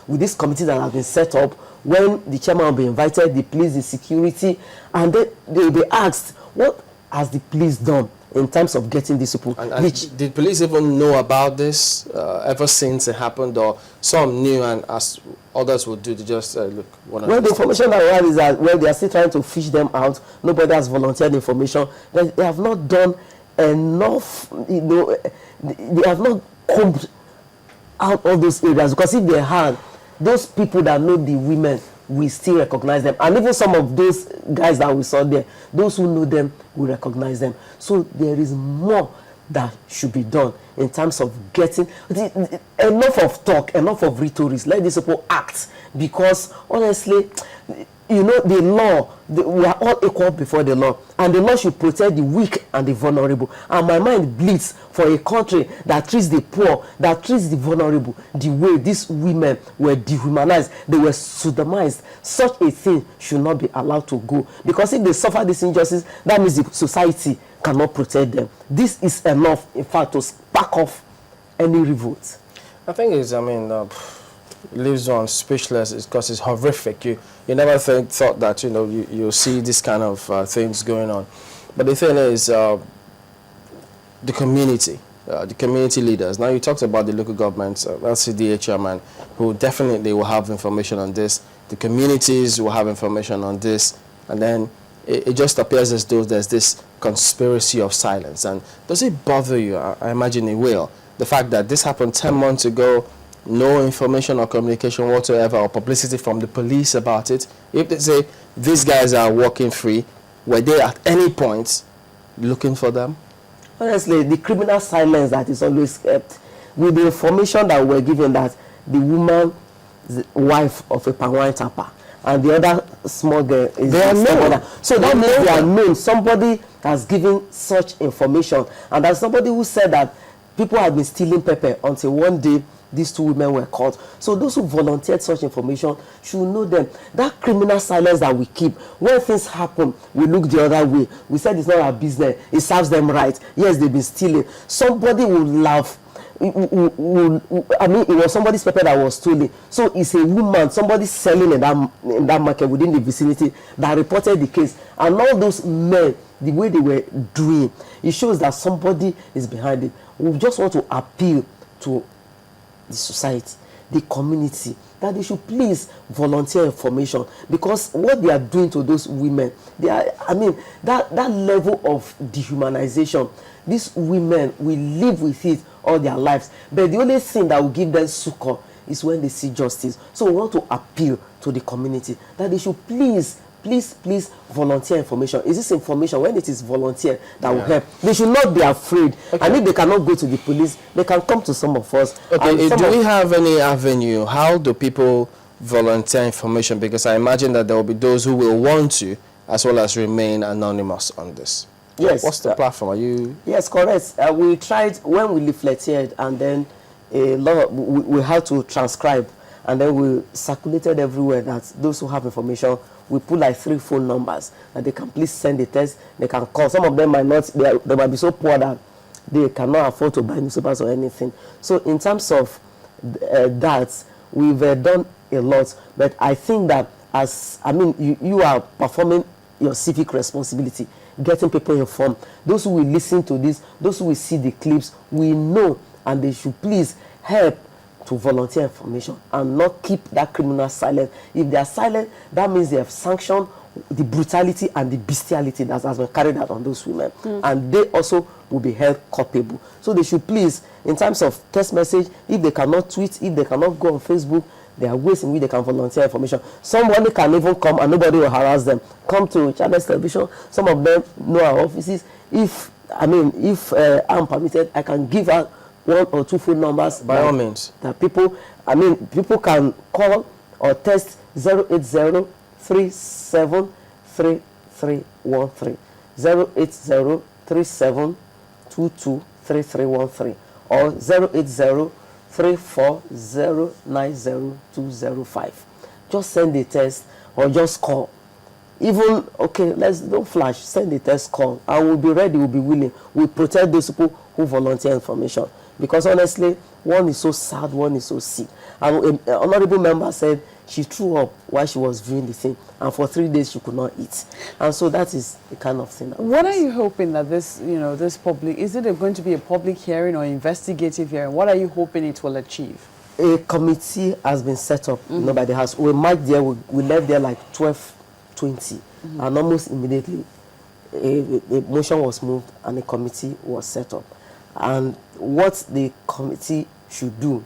with this committee that has been set up, when the chairman will be invited, the police, the security, and then they will be asked, what has the police done in terms of getting these people? And did police even know about this ever since it happened, or some knew and as others would do to just look? Well, the information that we have is that they are still trying to fish them out. Nobody has volunteered information. They have not done enough. They have not combed out all those areas, because if they had, those people that know the women, we still recognize them, and even some of those guys that we saw there, those who know them will recognize them. So there is more that should be done in terms of getting enough of talk, enough of rhetoric. Let these people act, because honestly, you know, the law, we are all equal before the law, and the law should protect the weak and the vulnerable. And my mind bleeds for a country that treats the poor, that treats the vulnerable the way these women were dehumanized, they were sodomized. Such a thing should not be allowed to go, because if they suffer this injustice, that means the society cannot protect them. This is enough, in fact, to spark off any revolt. I think it's, I mean, leaves one speechless because it's horrific. You never thought that, you know, you'll see this kind of things going on. But the thing is, the community leaders. Now, you talked about the local governments, LCDA chairman, who definitely will have information on this. The communities will have information on this. And then it just appears as though there's this conspiracy of silence. And does it bother you? I imagine it will. The fact that this happened 10 months ago, no information or communication whatsoever or publicity from the police about it. If they say these guys are walking free, were they at any point looking for them? Honestly, the criminal silence that is always kept, with the information that we're given that the woman is the wife of a Pangwine tapper and the other small girl is they are known. So that means they are known. Somebody has given such information, and there's somebody who said that people have been stealing pepper until one day these two women were caught. So those who volunteered such information should know them. That criminal silence that we keep, when things happen, we look the other way. We said it's not our business. It serves them right. Yes, they've been stealing. Somebody will laugh. I mean, it was somebody's pepper that was stolen. So it's a woman, somebody selling in that market within the vicinity that reported the case. And all those men, the way they were doing, it shows that somebody is behind it. We just want to appeal to the society, the community, that they should please volunteer information, because what they are doing to those women, they are, I mean, that level of dehumanization, these women will live with it all their lives. But the only thing that will give them succor is when they see justice. So we want to appeal to the community that they should please volunteer information. Is this information, when it is volunteer, that will help? They should not be afraid. Okay. And if they cannot go to the police, they can come to some of us. Okay, do we have any avenue? How do people volunteer information? Because I imagine that there will be those who will want to, as well as remain anonymous on this. Yes. What's the platform? Are you? Yes, correct. We tried when we leafleted, and then a lot we had to transcribe, and then we circulated everywhere that those who have information, we put like 3 phone numbers that they can please send a text, they can call. Some of them might not, they might be so poor that they cannot afford to buy newspapers or anything. So in terms of that, we've done a lot. But I think that you are performing your civic responsibility, getting people informed. Those who will listen to this, those who will see the clips, we know, and they should please help to volunteer information and not keep that criminal silent. If they are silent, that means they have sanctioned the brutality and the bestiality that has been carried out on those women. And they also will be held culpable. So they should please, in terms of text message, if they cannot tweet, if they cannot go on Facebook, there are ways in which they can volunteer information. Somebody can even come and nobody will harass them. Come to Channels Television. Some of them know our offices. If I'm permitted, I can give out 1 or 2 phone numbers. By all means. That people can call or text 080373313, 08037223313, or 08034090205. Just send a text or just call. Even, okay, don't flash, send a text, call. I will be ready, we'll be willing. We'll protect those people who volunteer information. because honestly, one is so sad, one is so sick. And an honorable member said she threw up while she was viewing the thing, and for 3 days she could not eat. And so that is the kind of thing. What are you hoping that this, this public, is it going to be a public hearing or investigative hearing? What are you hoping it will achieve? A committee has been set up, by the House. We marked there, we left there like 12:20, and almost immediately a motion was moved and a committee was set up. And what the committee should do,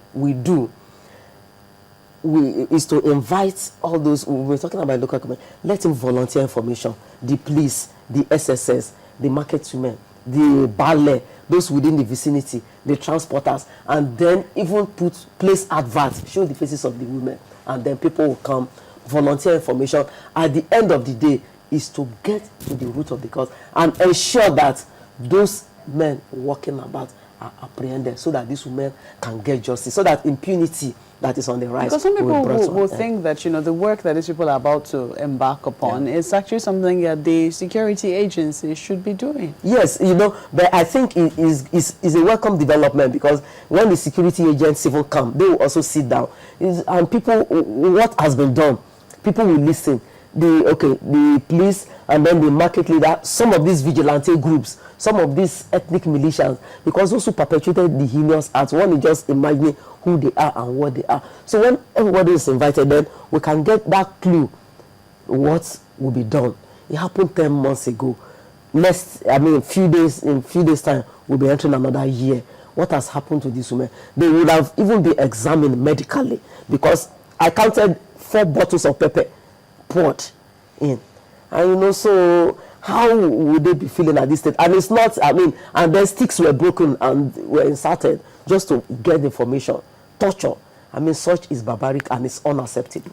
is to invite all those, we're talking about local government, let him volunteer information, the police, the SSS, the market women, the ballet, those within the vicinity, the transporters, and then even place adverts, show the faces of the women, and then people will come, volunteer information. At the end of the day, is to get to the root of the cause and ensure that those men walking about are apprehended, so that these women can get justice, so that impunity that is on the rise. Because some people will think that, the work that these people are about to embark upon is actually something that the security agencies should be doing. Yes, but I think it is a welcome development, because when the security agents even come, they will also sit down. And people, what has been done, people will listen. The police and then the market leader, some of these vigilante groups, some of these ethnic militias, because those who perpetrated the heinous acts, one is just imagining who they are and what they are. So when everybody is invited, then we can get that clue what will be done. It happened 10 months ago. In few days time, we'll be entering another year. What has happened to these women? They would have even been examined medically, because I counted 4 bottles of pepper poured in. And so how would they be feeling at this stage? And it's not, and then sticks were broken and were inserted just to get information. Torture. Such is barbaric and it's unacceptable.